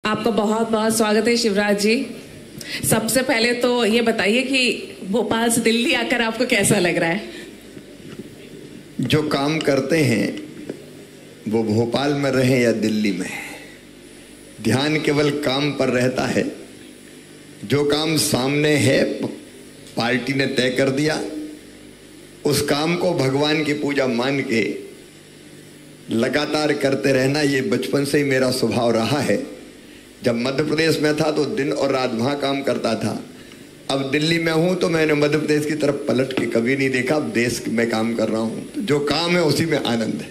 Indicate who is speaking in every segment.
Speaker 1: आपका बहुत बहुत स्वागत है शिवराज जी। सबसे पहले तो ये बताइए कि भोपाल से दिल्ली आकर आपको कैसा लग रहा है?
Speaker 2: जो काम करते हैं वो भोपाल में रहे या दिल्ली में, ध्यान केवल काम पर रहता है। जो काम सामने है पार्टी ने तय कर दिया, उस काम को भगवान की पूजा मान के लगातार करते रहना, ये बचपन से ही मेरा स्वभाव रहा है। जब मध्य प्रदेश में था तो दिन और रात वहाँ काम करता था। अब दिल्ली में हूँ तो मैंने मध्य प्रदेश की तरफ पलट के कभी नहीं देखा। अब देश में काम कर रहा हूँ तो जो काम है उसी में आनंद है।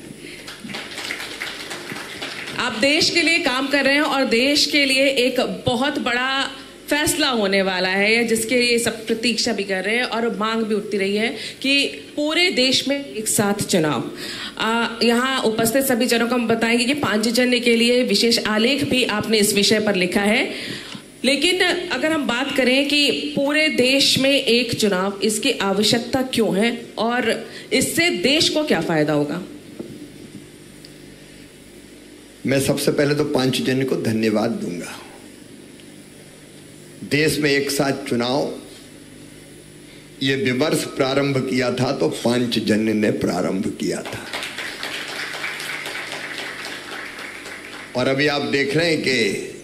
Speaker 1: आप देश के लिए काम कर रहे हैं और देश के लिए एक बहुत बड़ा फैसला होने वाला है, जिसके लिए सब प्रतीक्षा भी कर रहे हैं और मांग भी उठती रही है कि पूरे देश में एक साथ चुनाव। यहाँ उपस्थित सभी जनों को हम बताएंगे कि पांचजन्य के लिए विशेष आलेख भी आपने इस विषय पर लिखा है। लेकिन अगर हम बात करें कि पूरे देश में एक चुनाव, इसकी आवश्यकता क्यों है और इससे देश को क्या फायदा होगा?
Speaker 2: मैं सबसे पहले तो पांचजन्य को धन्यवाद दूंगा। देश में एक साथ चुनाव, ये विमर्श प्रारंभ किया था तो पांचजन्य ने प्रारंभ किया था। और अभी आप देख रहे हैं कि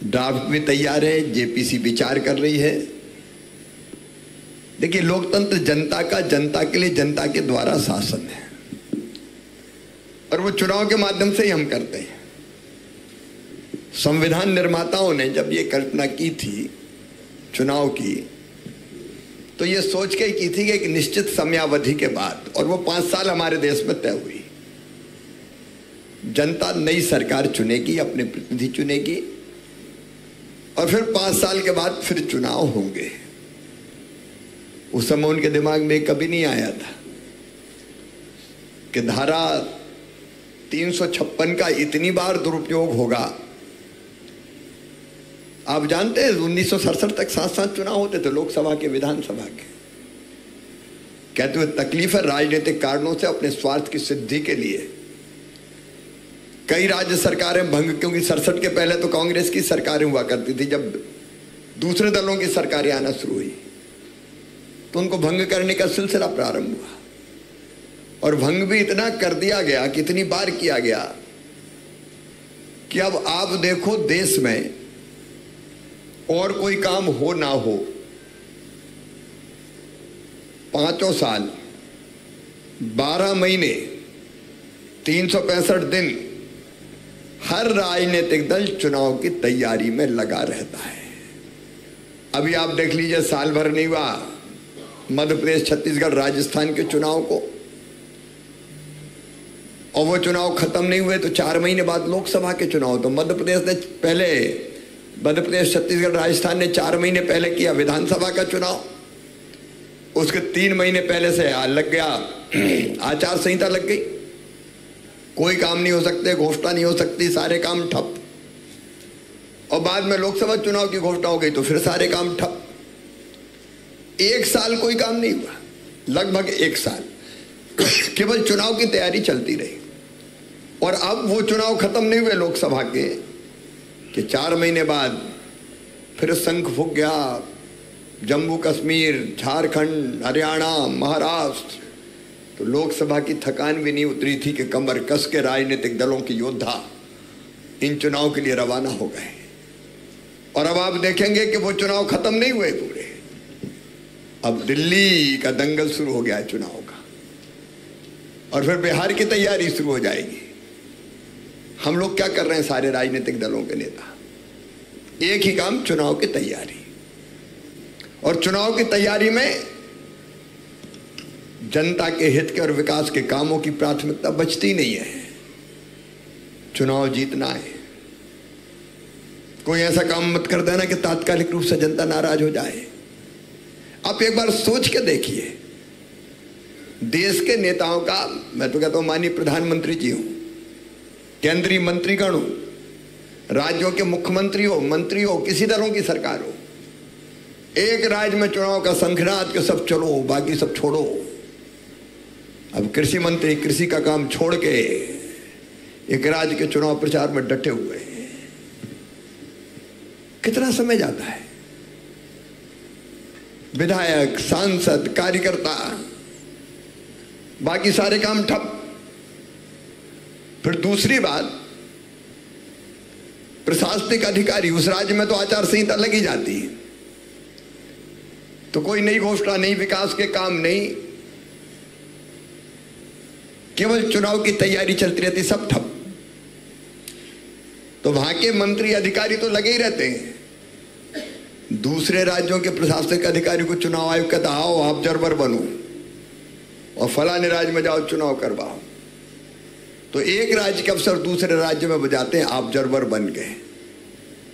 Speaker 2: ड्राफ्ट भी तैयार है, जेपीसी विचार कर रही है। देखिए, लोकतंत्र जनता का, जनता के लिए, जनता के द्वारा शासन है और वो चुनाव के माध्यम से ही हम करते हैं। संविधान निर्माताओं ने जब ये कल्पना की थी चुनाव की, तो ये सोच के की थी कि एक निश्चित समयावधि के बाद, और वो 5 साल हमारे देश में तय हुई, जनता नई सरकार चुनेगी, अपने प्रतिनिधि चुनेगी और फिर 5 साल के बाद फिर चुनाव होंगे। उस समय उनके दिमाग में कभी नहीं आया था कि धारा 356 का इतनी बार दुरुपयोग होगा। आप जानते हैं 1967 तक 7-7 चुनाव होते थे, लोकसभा के, विधानसभा के। कहते हुए तकलीफ है, राजनीतिक कारणों से अपने स्वार्थ की सिद्धि के लिए कई राज्य सरकारें भंग, क्योंकि 67 के पहले तो कांग्रेस की सरकारें हुआ करती थी। जब दूसरे दलों की सरकारें आना शुरू हुई तो उनको भंग करने का सिलसिला प्रारंभ हुआ और भंग भी इतना कर दिया गया, कितनी बार किया गया कि अब आप देखो देश में और कोई काम हो ना हो, 5 साल 12 महीने 365 दिन हर राजनीतिक दल चुनाव की तैयारी में लगा रहता है। अभी आप देख लीजिए, साल भर नहीं हुआ मध्य प्रदेश, छत्तीसगढ़, राजस्थान के चुनाव को, और वो चुनाव खत्म नहीं हुए तो 4 महीने बाद लोकसभा के चुनाव। तो मध्य प्रदेश ने पहले, मध्य प्रदेश, छत्तीसगढ़, राजस्थान ने 4 महीने पहले किया विधानसभा का चुनाव, उसके 3 महीने पहले से लग गया आचार संहिता लग गई, कोई काम नहीं हो सकते, घोषणा नहीं हो सकती, सारे काम ठप। और बाद में लोकसभा चुनाव की घोषणा हो गई तो फिर सारे काम ठप। 1 साल कोई काम नहीं हुआ, लगभग 1 साल केवल चुनाव की तैयारी चलती रही। और अब वो चुनाव खत्म नहीं हुए लोकसभा के कि 4 महीने बाद फिर शंख फूंक गया। जम्मू कश्मीर, झारखंड, हरियाणा, महाराष्ट्र, तो लोकसभा की थकान भी नहीं उतरी थी कि कमर कस के राजनीतिक दलों के योद्धा इन चुनाव के लिए रवाना हो गए। और अब आप देखेंगे कि वो चुनाव खत्म नहीं हुए पूरे, अब दिल्ली का दंगल शुरू हो गया है चुनाव का, और फिर बिहार की तैयारी शुरू हो जाएगी। हम लोग क्या कर रहे हैं, सारे राजनीतिक दलों के नेता, एक ही काम, चुनाव की तैयारी। और चुनाव की तैयारी में जनता के हित के और विकास के कामों की प्राथमिकता बचती नहीं है। चुनाव जीतना है, कोई ऐसा काम मत कर देना कि तात्कालिक रूप से जनता नाराज हो जाए। आप एक बार सोच के देखिए, देश के नेताओं का, मैं तो कहता हूं माननीय प्रधानमंत्री जी हो, केंद्रीय मंत्रीगण हो, राज्यों के मुख्यमंत्री हो, मंत्री हो, किसी दलों की सरकार हो, एक राज्य में चुनाव का शंखनाद के सब चलो, बाकी सब छोड़ो। अब कृषि मंत्री कृषि का काम छोड़ के एक राज्य के चुनाव प्रचार में डटे हुए हैं। कितना समय जाता है। विधायक, सांसद, कार्यकर्ता, बाकी सारे काम ठप। फिर दूसरी बात, प्रशासनिक अधिकारी, उस राज्य में तो आचार संहिता लगी जाती है, तो कोई नई घोषणा नहीं, विकास के काम नहीं, केवल चुनाव की तैयारी चलती रहती, सब ठप। तो वहां के मंत्री अधिकारी तो लगे ही रहते हैं। दूसरे राज्यों के प्रशासनिक अधिकारी को चुनाव आयोग कहता आओ ऑब्जर्वर बनो और फलाने राज्य में जाओ चुनाव करवाओ। तो एक राज्य के अफसर दूसरे राज्य में बजाते हैं ऑब्जर्वर बन गए,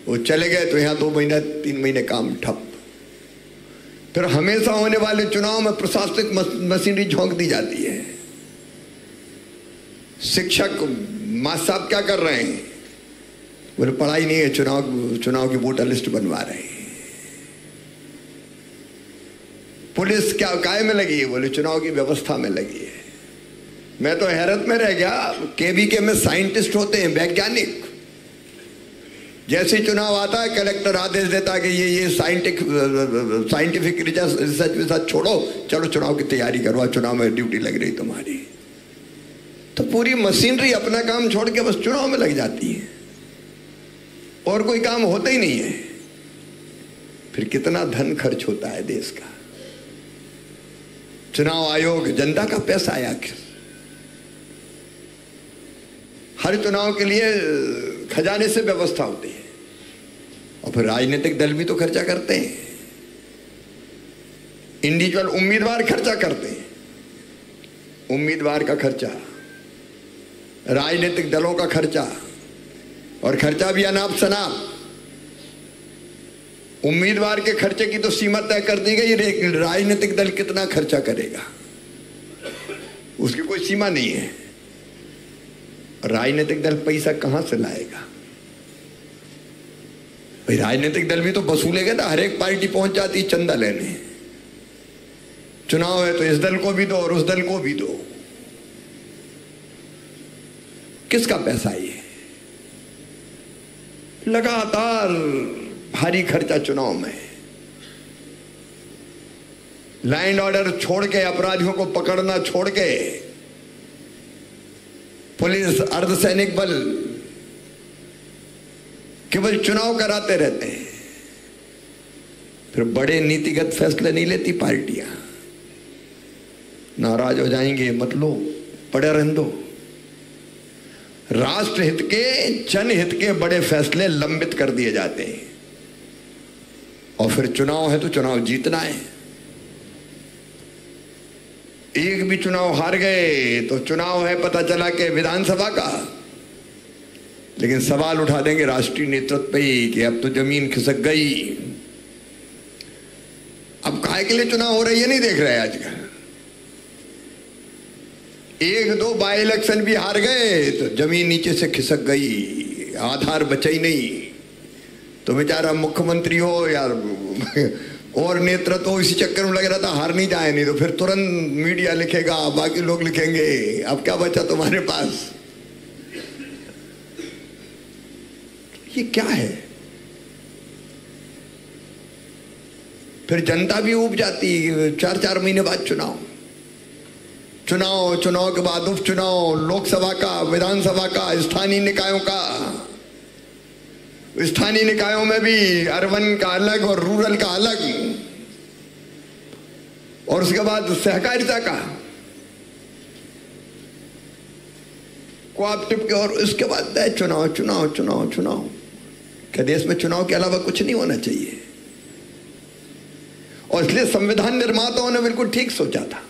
Speaker 2: वो चले गए तो यहां 2 महीना 3 महीने काम ठप। फिर हमेशा होने वाले चुनाव में प्रशासनिक मशीनरी झोंक दी जाती है। शिक्षक मास्टर साहब क्या कर रहे हैं? बोले पढ़ाई नहीं है, चुनाव की वोटर लिस्ट बनवा रहे हैं। पुलिस क्या काय में लगी है? बोले चुनाव की व्यवस्था में लगी है। मैं तो हैरत में रह गया, केवीके में साइंटिस्ट होते हैं, वैज्ञानिक, जैसे चुनाव आता है कलेक्टर आदेश देता है कि ये साइंटिफिक रिसर्च छोड़ो, चलो चुनाव की तैयारी करो, चुनाव में ड्यूटी लग रही तुम्हारी। तो पूरी मशीनरी अपना काम छोड़ के बस चुनाव में लग जाती है और कोई काम होता ही नहीं है। फिर कितना धन खर्च होता है देश का। चुनाव आयोग जनता का पैसा है आखिर। हर चुनाव के लिए खजाने से व्यवस्था होती है और फिर राजनीतिक दल भी तो खर्चा करते हैं, इंडिविजुअल उम्मीदवार खर्चा करते हैं, उम्मीदवार का खर्चा, राजनीतिक दलों का खर्चा, और खर्चा भी अनाप शनाप। उम्मीदवार के खर्चे की तो सीमा तय कर दी गई, लेकिन राजनीतिक दल कितना खर्चा करेगा उसकी कोई सीमा नहीं है। राजनीतिक दल पैसा कहां से लाएगा? भाई राजनीतिक दल भी तो वसूलेगा ना, हर एक पार्टी पहुंच जाती चंदा लेने। चुनाव है तो इस दल को भी दो और उस दल को भी दो। किसका पैसा ये? लगातार भारी खर्चा चुनाव में। लैंड ऑर्डर छोड़ के, अपराधियों को पकड़ना छोड़ के, पुलिस, अर्धसैनिक बल केवल चुनाव कराते रहते हैं। फिर बड़े नीतिगत फैसले नहीं लेती पार्टियां। नाराज हो जाएंगे, मत लो, पड़े रहने दो। राष्ट्रहित के, जनहित के बड़े फैसले लंबित कर दिए जाते हैं और फिर चुनाव है तो चुनाव जीतना है। एक भी चुनाव हार गए तो चुनाव है पता चला कि विधानसभा का, लेकिन सवाल उठा देंगे राष्ट्रीय नेतृत्व पे ही कि अब तो जमीन खिसक गई। अब काहे के लिए चुनाव हो रही है नहीं देख रहे आजकल। 1-2 बाई इलेक्शन भी हार गए तो जमीन नीचे से खिसक गई, आधार बचा ही नहीं। तो बेचारा मुख्यमंत्री हो यार और नेतृत्व हो, इसी चक्कर में लग रहा था हार नहीं जाए, नहीं तो फिर तुरंत मीडिया लिखेगा, बाकी लोग लिखेंगे अब क्या बचा तुम्हारे पास। ये क्या है? फिर जनता भी ऊब जाती, 4-4 महीने बाद चुनाव के बाद उपचुनाव, लोकसभा का, विधानसभा का, स्थानीय निकायों का। स्थानीय निकायों में भी अर्बन का अलग और रूरल का अलग, और उसके बाद सहकारिता का, कोऑपरेटिव के, और उसके बाद चुनाव। क्या देश में चुनाव के अलावा कुछ नहीं होना चाहिए? और इसलिए संविधान निर्माताओं ने बिल्कुल ठीक सोचा था,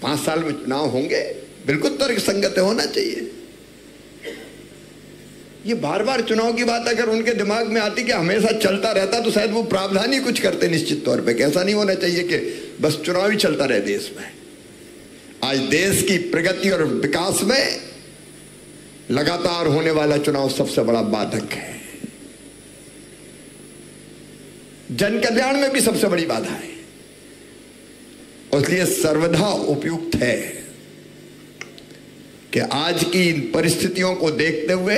Speaker 2: 5 साल में चुनाव होंगे, बिल्कुल तर्कसंगत होना चाहिए। ये बार बार चुनाव की बात अगर उनके दिमाग में आती कि हमेशा चलता रहता तो शायद वो प्रावधान ही कुछ करते निश्चित तौर पे। ऐसा नहीं होना चाहिए कि बस चुनाव ही चलता रहे देश में। आज देश की प्रगति और विकास में लगातार होने वाला चुनाव सबसे बड़ा बाधक है। जन कल्याण में भी सबसे बड़ी बाधा है, इसलिए सर्वथा उपयुक्त है कि आज की परिस्थितियों को देखते हुए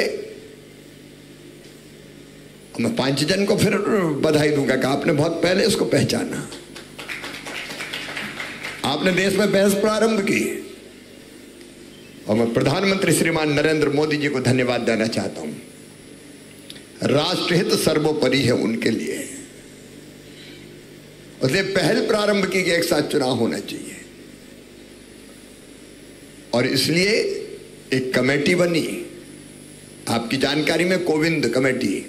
Speaker 2: मैं 5 जन को फिर बधाई दूंगा कि आपने बहुत पहले इसको पहचाना, आपने देश में बहस प्रारंभ की। और मैं प्रधानमंत्री श्रीमान नरेंद्र मोदी जी को धन्यवाद देना चाहता हूं। राष्ट्रहित सर्वोपरि है उनके लिए, उसने पहल प्रारंभ की कि एक साथ चुनाव होना चाहिए, और इसलिए एक कमेटी बनी आपकी जानकारी में, कोविंद कमेटी।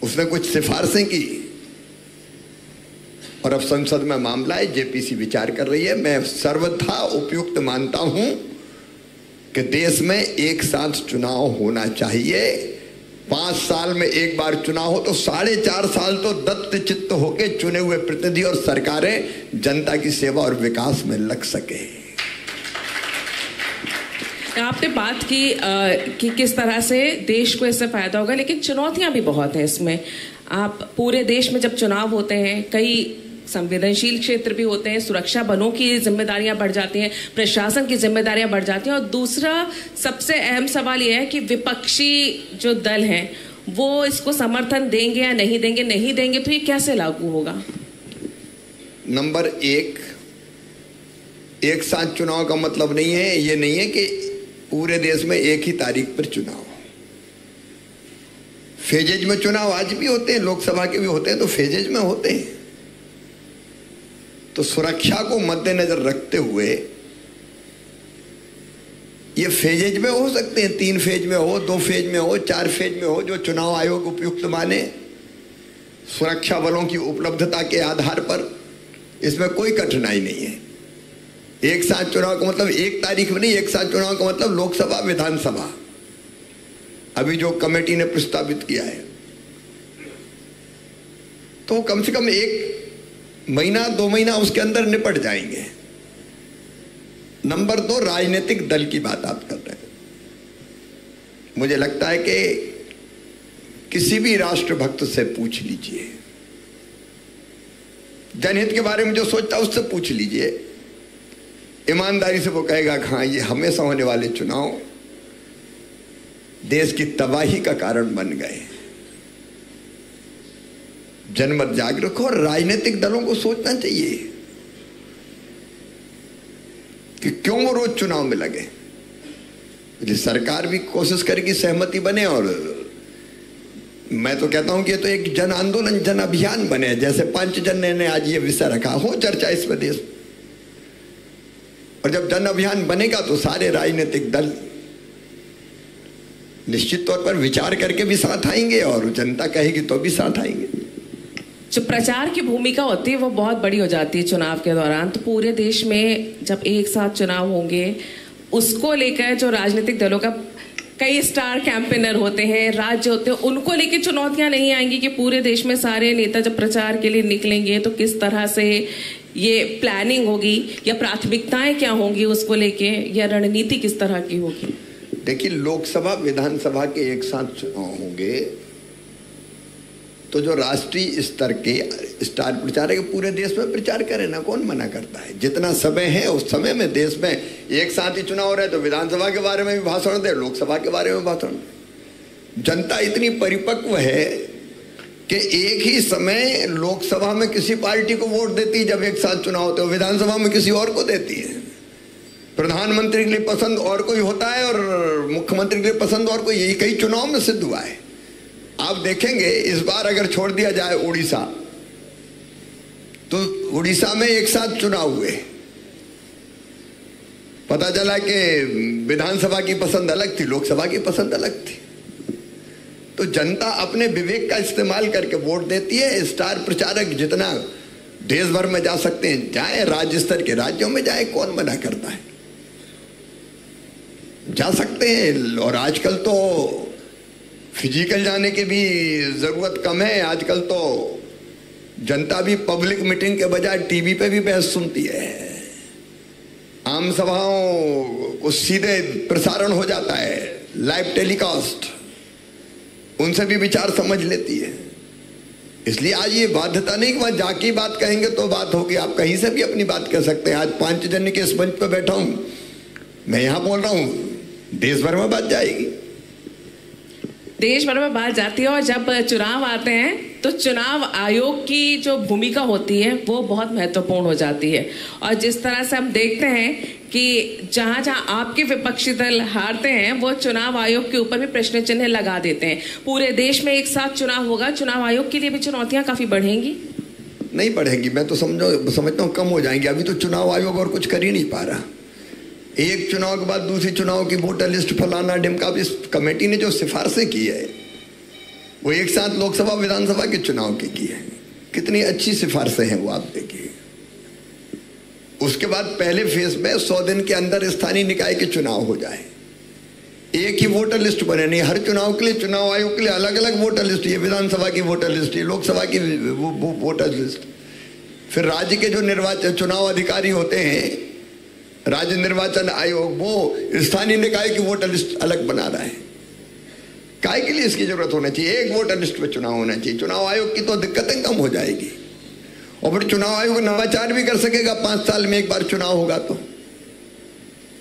Speaker 2: उसने कुछ सिफारिशें की और अब संसद में मामला है, जेपीसी विचार कर रही है। मैं सर्वथा उपयुक्त मानता हूं कि देश में एक साथ चुनाव होना चाहिए। 5 साल में एक बार चुनाव हो तो 4.5 साल तो दत्त चित्त होके चुने हुए प्रतिनिधि और सरकारें जनता की सेवा और विकास में लग सके।
Speaker 1: आपने बात की कि किस तरह से देश को इससे फायदा होगा, लेकिन चुनौतियां भी बहुत हैं इसमें। आप पूरे देश में जब चुनाव होते हैं, कई संवेदनशील क्षेत्र भी होते हैं, सुरक्षा बलों की जिम्मेदारियां बढ़ जाती हैं, प्रशासन की जिम्मेदारियां बढ़ जाती हैं, और दूसरा सबसे अहम सवाल यह है कि विपक्षी जो दल हैं वो इसको समर्थन देंगे या नहीं देंगे। नहीं देंगे तो ये कैसे लागू होगा?
Speaker 2: नंबर 1, एक साथ चुनाव का मतलब नहीं है, ये नहीं है कि पूरे देश में एक ही तारीख पर चुनाव। फेजेज में चुनाव आज भी होते हैं, लोकसभा के भी होते हैं, तो फेजेज में होते हैं। तो सुरक्षा को मद्देनजर रखते हुए ये फेजेज में हो सकते हैं, 3 फेज में हो, 2 फेज में हो, 4 फेज में हो, जो चुनाव आयोग उपयुक्त माने, सुरक्षा बलों की उपलब्धता के आधार पर। इसमें कोई कठिनाई नहीं है। एक साथ चुनाव का मतलब एक तारीख में नहीं, एक साथ चुनाव का मतलब लोकसभा विधानसभा अभी जो कमेटी ने प्रस्तावित किया है, तो कम से कम 1 महीना 2 महीना उसके अंदर निपट जाएंगे। नंबर 2, राजनीतिक दल की बात आप कर रहे हैं। मुझे लगता है कि किसी भी राष्ट्रभक्त से पूछ लीजिए, जनहित के बारे में जो सोचता है उससे पूछ लीजिए, ईमानदारी से वो कहेगा कि हाँ, ये हमेशा होने वाले चुनाव देश की तबाही का कारण बन गए। जनमत जागरूक हो, और राजनीतिक दलों को सोचना चाहिए कि क्यों वो रोज चुनाव में लगे। सरकार भी कोशिश करेगी सहमति बने, और मैं तो कहता हूं कि ये तो एक जन आंदोलन, जन अभियान बने। जैसे पंचजन्य ने आज ये विषय रखा, हो चर्चा इस प्रदेश, और जब जन अभियान बनेगा तो सारे राजनीतिक दल निश्चित तौर पर विचार करके भी साथ आएंगे, और जनता कहेगी तो भी साथ आएंगे।
Speaker 1: जो प्रचार की भूमिका होती है वो बहुत बड़ी हो जाती है चुनाव के दौरान। तो पूरे देश में जब एक साथ चुनाव होंगे, उसको लेकर जो राजनीतिक दलों का कई स्टार कैंपेनर होते हैं, राज्य होते हैं, उनको लेकर चुनौतियां नहीं आएंगी कि पूरे देश में सारे नेता जब प्रचार के लिए निकलेंगे तो किस तरह से ये प्लानिंग होगी, या प्राथमिकताएं क्या होंगी उसको लेके, या रणनीति किस तरह की होगी?
Speaker 2: देखिए, लोकसभा विधानसभा के एक साथ चुनाव होंगे तो जो राष्ट्रीय स्तर के स्टार प्रचारक पूरे देश में प्रचार करें ना, कौन मना करता है? जितना समय है उस समय में देश में एक साथ ही चुनाव हो रहे, तो विधानसभा के बारे में भी भाषण दे, लोकसभा के बारे में भाषण दे। जनता इतनी परिपक्व है कि एक ही समय लोकसभा में किसी पार्टी को वोट देती है जब एक साथ चुनाव होते हो, विधानसभा में किसी और को देती है। प्रधानमंत्री के लिए पसंद और कोई होता है और मुख्यमंत्री के लिए पसंद और कोई, यही कई चुनाव में सिद्ध हुआ है। आप देखेंगे इस बार अगर छोड़ दिया जाए उड़ीसा, तो उड़ीसा में एक साथ चुनाव हुए, पता चला कि विधानसभा की पसंद अलग थी, लोकसभा की पसंद अलग थी। तो जनता अपने विवेक का इस्तेमाल करके वोट देती है। स्टार प्रचारक जितना देश भर में जा सकते हैं जाए, राज्य स्तर के राज्यों में जाए, कौन मना करता है? जा सकते हैं। और आजकल तो फिजिकल जाने की भी जरूरत कम है। आजकल तो जनता भी पब्लिक मीटिंग के बजाय टीवी पे भी बहस सुनती है, आम सभाओं को सीधे प्रसारण हो जाता है, लाइव टेलीकास्ट, उनसे भी विचार समझ लेती है। इसलिए आज ये बाध्यता नहीं कि वहां जाके बात कहेंगे तो बात होगी, आप कहीं से भी अपनी बात कह सकते हैं। आज पंचजन्य के इस मंच पर बैठा हूं, मैं यहां बोल रहा हूं, देश भर में बात जाएगी।
Speaker 1: देश भर में बात जाती है और जब चुनाव आते हैं तो चुनाव आयोग की जो भूमिका होती है वो बहुत महत्वपूर्ण हो जाती है। और जिस तरह से हम देखते हैं कि जहां जहां आपके विपक्षी दल हारते हैं वो चुनाव आयोग के ऊपर भी प्रश्न चिन्ह लगा देते हैं। पूरे देश में एक साथ चुनाव होगा, चुनाव आयोग के लिए भी चुनौतियां काफी बढ़ेंगी?
Speaker 2: नहीं बढ़ेंगी, मैं तो समझता हूँ कम हो जाएंगी। अभी तो चुनाव आयोग और कुछ कर ही नहीं पा रहा। एक चुनाव के बाद दूसरी चुनाव की वोटर लिस्ट फलाना ढिमका। इस कमेटी ने जो सिफारिशें की है वो एक साथ लोकसभा विधानसभा के चुनाव की है। कितनी अच्छी सिफारिशें हैं वो आप देखिए। उसके बाद पहले फेज में 100 दिन के अंदर स्थानीय निकाय के चुनाव हो जाए, एक ही वोटर लिस्ट बने। नहीं, हर चुनाव के लिए चुनाव आयोग के लिए अलग अलग वोटर लिस्ट, ये विधानसभा की वोटर लिस्ट, ये लोकसभा की वोटर लिस्ट। फिर राज्य के जो चुनाव अधिकारी होते हैं, राज्य निर्वाचन आयोग, वो स्थानीय निकाय की वोटर लिस्ट अलग बना रहा है। काय के लिए इसकी जरूरत होना चाहिए? एक वोटर लिस्ट पे चुनाव होना चाहिए। चुनाव आयोग की तो दिक्कतें कम हो जाएगी और फिर चुनाव आयोग नवाचार भी कर सकेगा। 5 साल में एक बार चुनाव होगा तो,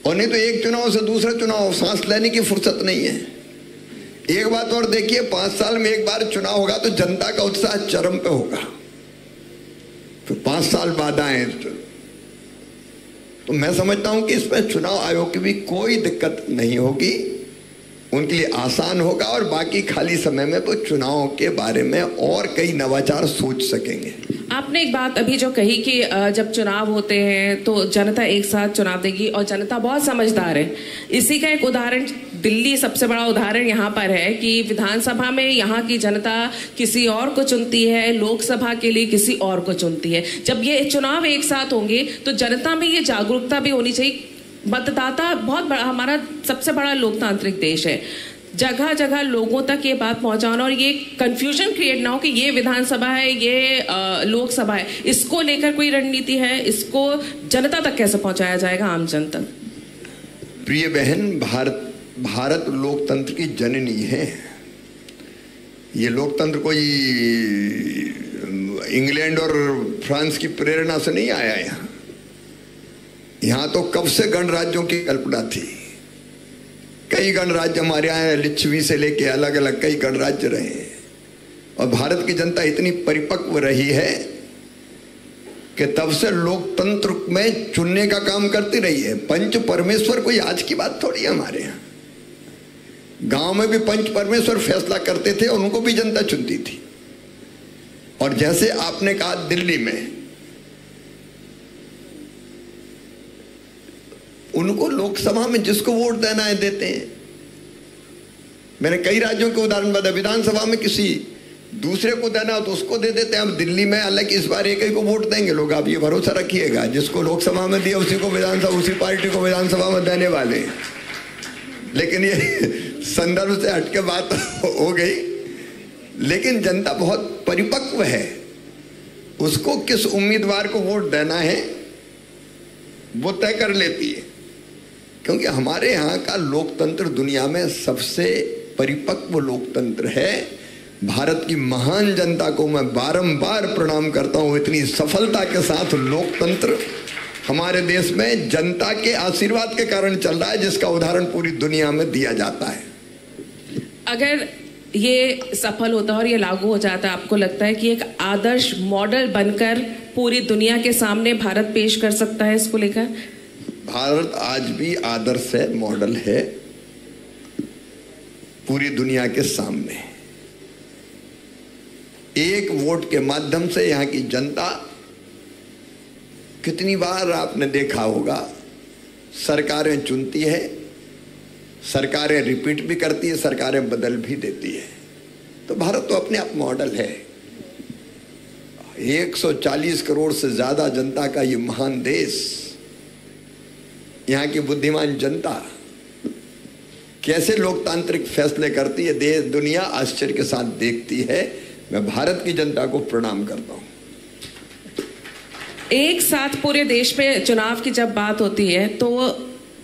Speaker 2: और नहीं तो एक चुनाव से दूसरा चुनाव, सांस लेने की फुर्सत नहीं है। एक बात और देखिए, 5 साल में एक बार चुनाव होगा तो जनता का उत्साह चरम पे होगा। फिर 5 साल बाद आए तो मैं समझता हूं कि इसमें चुनाव आयोग की भी कोई दिक्कत नहीं होगी, उनके लिए आसान होगा और बाकी खाली समय में वो चुनाव के बारे में और कई नवाचार सोच सकेंगे।
Speaker 1: आपने एक बात अभी जो कही कि जब चुनाव होते हैं तो जनता एक साथ चुनाव देगी और जनता बहुत समझदार है। इसी का एक उदाहरण दिल्ली सबसे बड़ा उदाहरण यहाँ पर है कि विधानसभा में यहाँ की जनता किसी और को चुनती है, लोकसभा के लिए किसी और को चुनती है। जब ये चुनाव एक साथ होंगे तो जनता में ये जागरूकता भी होनी चाहिए। मतदाता बहुत बड़ा, हमारा सबसे बड़ा लोकतांत्रिक देश है, जगह जगह लोगों तक ये बात पहुंचाना और ये कंफ्यूजन क्रिएट ना हो कि ये विधानसभा है, ये लोकसभा है, इसको लेकर कोई रणनीति है, इसको जनता तक कैसे पहुंचाया जाएगा, आम जन तक?
Speaker 2: प्रिय बहन, भारत लोकतंत्र की जननी है। ये लोकतंत्र कोई इंग्लैंड और फ्रांस की प्रेरणा से नहीं आया। यहाँ तो कब से गणराज्यों की कल्पना थी। कई गणराज्य हमारे यहाँ हैं, लिच्छवी से लेके अलग अलग कई गणराज्य रहे हैं और भारत की जनता इतनी परिपक्व रही है कि तब से लोकतंत्र में चुनने का काम करती रही है। पंच परमेश्वर कोई आज की बात थोड़ी है। हमारे यहाँ गांव में भी पंच परमेश्वर फैसला करते थे और उनको भी जनता चुनती थी। और जैसे आपने कहा दिल्ली में उनको लोकसभा में जिसको वोट देना है देते हैं। मैंने कई राज्यों के उदाहरण बताया, विधानसभा में किसी दूसरे को देना हो तो उसको दे देते हैं। अब दिल्ली में अलग इस बार एक ही को वोट देंगे लोग, आप ये भरोसा रखिएगा। जिसको लोकसभा में दिया उसी को विधानसभा, उसी पार्टी को विधानसभा में देने वाले। लेकिन ये संदर्भ से हटके बात हो गई। लेकिन जनता बहुत परिपक्व है, उसको किस उम्मीदवार को वोट देना है वो तय कर लेती है। क्योंकि हमारे यहाँ का लोकतंत्र दुनिया में सबसे परिपक्व लोकतंत्र है। भारत की महान जनता को मैं बारंबार प्रणाम करता हूँ। इतनी सफलता के साथ लोकतंत्र हमारे देश में जनता के आशीर्वाद के कारण चल रहा है, जिसका उदाहरण पूरी दुनिया में दिया जाता है।
Speaker 1: अगर ये सफल होता है और ये लागू हो जाता है, आपको लगता है कि एक आदर्श मॉडल बनकर पूरी दुनिया के सामने भारत पेश कर सकता है इसको लेकर?
Speaker 2: भारत आज भी आदर्श है, मॉडल है पूरी दुनिया के सामने। एक वोट के माध्यम से यहाँ की जनता, कितनी बार आपने देखा होगा, सरकारें चुनती है, सरकारें रिपीट भी करती है, सरकारें बदल भी देती है। तो भारत तो अपने आप मॉडल है। 140 करोड़ से ज्यादा जनता का ये महान देश, यहाँ की बुद्धिमान जनता कैसे लोकतांत्रिक फैसले करती है, देश दुनिया आश्चर्य के साथ देखती है। मैं भारत की जनता को प्रणाम करता हूं।
Speaker 1: एक साथ पूरे देश में चुनाव की जब बात होती है तो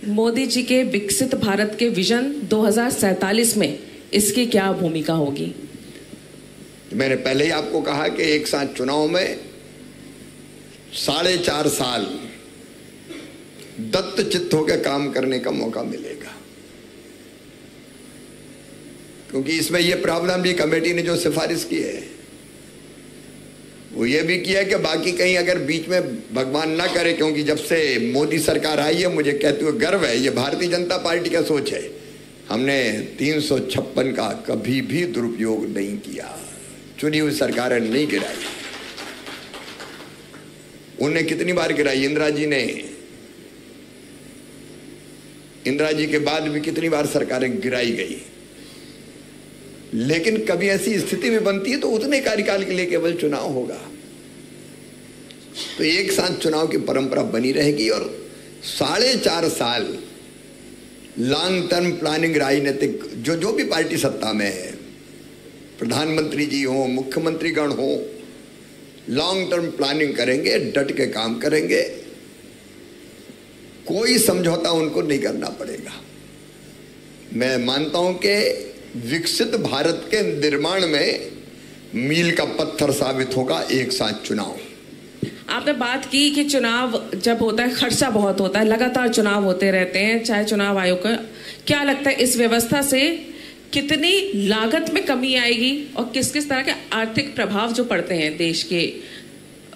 Speaker 1: मोदी जी के विकसित भारत के विजन 2047 में इसकी क्या भूमिका होगी?
Speaker 2: मैंने पहले ही आपको कहा कि एक साथ चुनाव में 4.5 साल दत्त चित्त होकर काम करने का मौका मिलेगा। क्योंकि इसमें ये प्रॉब्लम भी कमेटी ने जो सिफारिश की है वो ये भी किया कि बाकी कहीं अगर बीच में भगवान ना करे, क्योंकि जब से मोदी सरकार आई है मुझे कहते हुए गर्व है, ये भारतीय जनता पार्टी का सोच है, हमने 356 का कभी भी दुरुपयोग नहीं किया। चुनी हुई सरकारें नहीं गिराई। उन्हें कितनी बार गिराई? इंदिरा जी के बाद भी कितनी बार सरकारें गिराई गई। लेकिन कभी ऐसी स्थिति भी बनती है तो उतने कार्यकाल के लिए केवल चुनाव होगा। तो एक साथ चुनाव की परंपरा बनी रहेगी और 4.5 साल लॉन्ग टर्म प्लानिंग, राजनीतिक जो भी पार्टी सत्ता में है, प्रधानमंत्री जी हो, मुख्यमंत्रीगण हो, लॉन्ग टर्म प्लानिंग करेंगे, डट के काम करेंगे, कोई समझौता उनको नहीं करना पड़ेगा। मैं मानता हूं कि विकसित भारत के निर्माण में मील का पत्थर साबित होगा एक साथ चुनाव।
Speaker 1: आपने बात की कि चुनाव जब होता है खर्चा बहुत होता है, लगातार चुनाव होते रहते हैं, चाहे चुनाव आयोग का, क्या लगता है इस व्यवस्था से कितनी लागत में कमी आएगी और किस किस तरह के आर्थिक प्रभाव जो पड़ते हैं देश के?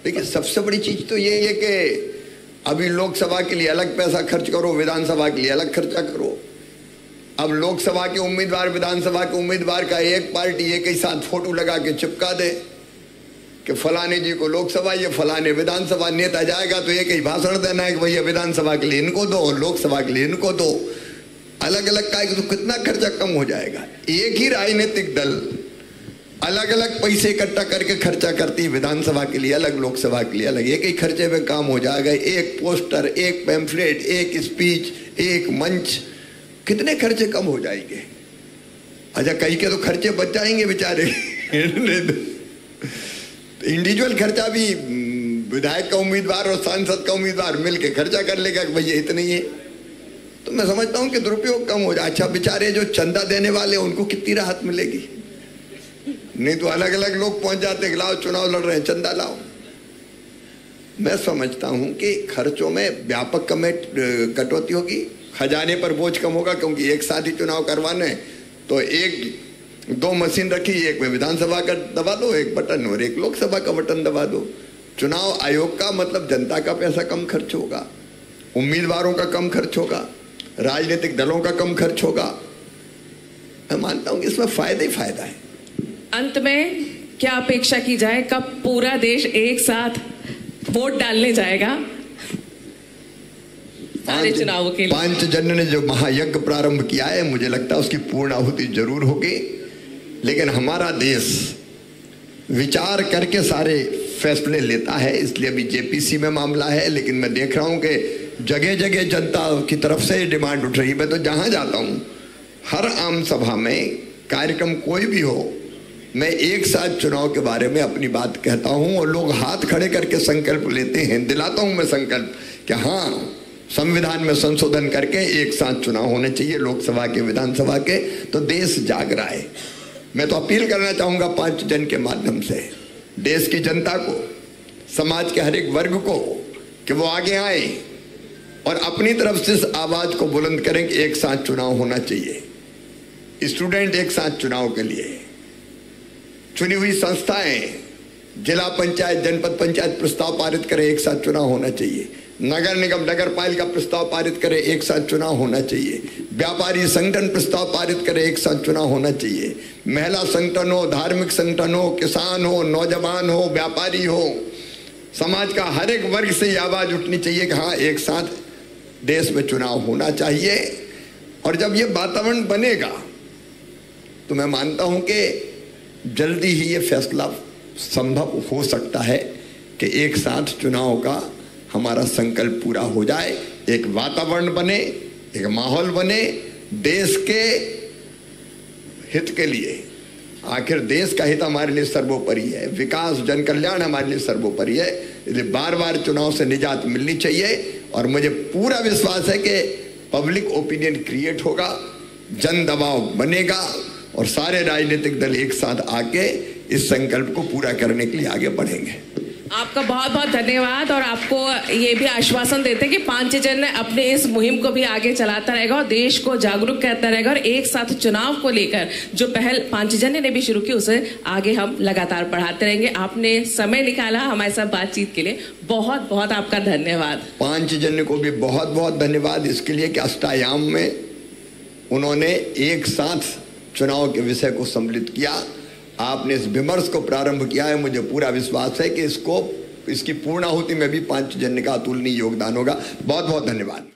Speaker 2: देखिए, सबसे बड़ी चीज तो ये है कि अभी लोकसभा के लिए अलग पैसा खर्च करो, विधानसभा के लिए अलग खर्चा करो। अब लोकसभा के उम्मीदवार, विधानसभा के उम्मीदवार का एक पार्टी एक ही साथ फोटो लगा के चिपका दे कि फलाने जी को लोकसभा, ये फलाने विधानसभा। नेता जाएगा तो एक ही भाषण देना है कि भैया विधानसभा के लिए इनको दो, लोकसभा के लिए इनको दो। अलग अलग का तो कितना खर्चा कम हो जाएगा। एक ही राजनीतिक दल अलग अलग पैसे इकट्ठा करके खर्चा करती है, विधानसभा के लिए अलग, लोकसभा के लिए अलग। एक ही खर्चे में काम हो जाएगा। एक पोस्टर, एक पैम्फलेट, एक स्पीच, एक मंच, कितने खर्चे कम हो जाएंगे। अच्छा, कहीं के तो खर्चे बच जाएंगे बेचारे। इंडिविजुअल खर्चा भी विधायक का उम्मीदवार और सांसद का उम्मीदवार मिलके खर्चा कर लेगा कि भैया इतने ही है। तो मैं समझता हूं कि दुरुपयोग कम हो जाए। अच्छा, बेचारे जो चंदा देने वाले उनको कितनी राहत मिलेगी। नहीं तो अलग अलग लोग पहुंच जाते, लाओ चुनाव लड़ रहे हैं, चंदा लाओ। मैं समझता हूं कि खर्चों में व्यापक कटौती होगी, खजाने पर बोझ कम होगा, क्योंकि एक साथ ही चुनाव करवाने तो 1-2 मशीन रखी, एक में विधानसभा का दबा दो एक बटन और एक लोकसभा का बटन दबा दो। चुनाव आयोग का मतलब जनता का पैसा कम खर्च होगा, उम्मीदवारों का कम खर्च होगा, राजनीतिक दलों का कम खर्च होगा। मैं मानता हूं कि इसमें फायदा ही फायदा है।
Speaker 1: अंत में क्या अपेक्षा की जाए, कब पूरा देश एक साथ वोट डालने जाएगा सारे चुनावों के लिए?
Speaker 2: पांचजन्य ने जो महायज्ञ प्रारंभ किया है, मुझे लगता है उसकी पूर्ण आहुति जरूर होगी। लेकिन हमारा देश विचार करके सारे फैसले लेता है, इसलिए अभी जेपीसी में मामला है। लेकिन मैं देख रहा हूं कि जगह जगह जनता की तरफ से डिमांड उठ रही है। मैं तो जहां जाता हूं, हर आम सभा में, कार्यक्रम कोई भी हो, मैं एक साथ चुनाव के बारे में अपनी बात कहता हूं और लोग हाथ खड़े करके संकल्प लेते हैं। दिलाता हूं मैं संकल्प कि हाँ, संविधान में संशोधन करके एक साथ चुनाव होने चाहिए, लोकसभा के, विधानसभा के। तो देश जाग रहा है। मैं तो अपील करना चाहूंगा पांचजन्य के माध्यम से देश की जनता को, समाज के हर एक वर्ग को, कि वो आगे आए और अपनी तरफ से इस आवाज को बुलंद करें कि एक साथ चुनाव होना चाहिए। स्टूडेंट एक साथ चुनाव के लिए, चुनी हुई संस्थाएं, जिला पंचायत, जनपद पंचायत प्रस्ताव पारित करें, एक साथ चुनाव होना चाहिए। नगर निगम, नगर पालिका प्रस्ताव पारित करे, एक साथ चुनाव होना चाहिए। व्यापारी संगठन प्रस्ताव पारित करे, एक साथ चुनाव होना चाहिए। महिला संगठन हो, धार्मिक संगठन हो, किसान हो, नौजवान हो, व्यापारी हो, समाज का हर एक वर्ग से ये आवाज उठनी चाहिए कि हाँ, एक साथ देश में चुनाव होना चाहिए। और जब ये वातावरण बनेगा तो मैं मानता हूं कि जल्दी ही ये फैसला संभव हो सकता है कि एक साथ चुनाव का हमारा संकल्प पूरा हो जाए, एक वातावरण बने, एक माहौल बने देश के हित के लिए। आखिर देश का हित हमारे लिए सर्वोपरि है, विकास, जन कल्याण हमारे लिए सर्वोपरि है। इसलिए बार बार चुनाव से निजात मिलनी चाहिए और मुझे पूरा विश्वास है कि पब्लिक ओपिनियन क्रिएट होगा, जन दबाव बनेगा और सारे राजनीतिक दल एक साथ आके इस संकल्प को पूरा करने के लिए आगे बढ़ेंगे।
Speaker 1: आपका बहुत बहुत धन्यवाद। और आपको ये भी आश्वासन देते हैं कि पांचजन्य अपने इस मुहिम को भी आगे चलाता रहेगा और देश को जागरूक करता रहेगा, और एक साथ चुनाव को लेकर जो पहल पांचजन्य ने भी शुरू की उसे आगे हम लगातार बढ़ाते रहेंगे। आपने समय निकाला हमारे साथ बातचीत के लिए, बहुत बहुत आपका धन्यवाद।
Speaker 2: पांचजन्य को भी बहुत बहुत धन्यवाद इसके लिए कि अष्टायाम में उन्होंने एक साथ चुनाव के विषय को सम्मिलित किया। आपने इस विमर्श को प्रारंभ किया है, मुझे पूरा विश्वास है कि इसकी पूर्णाहुति में भी पांचजन्य का अतुलनीय योगदान होगा। बहुत बहुत धन्यवाद।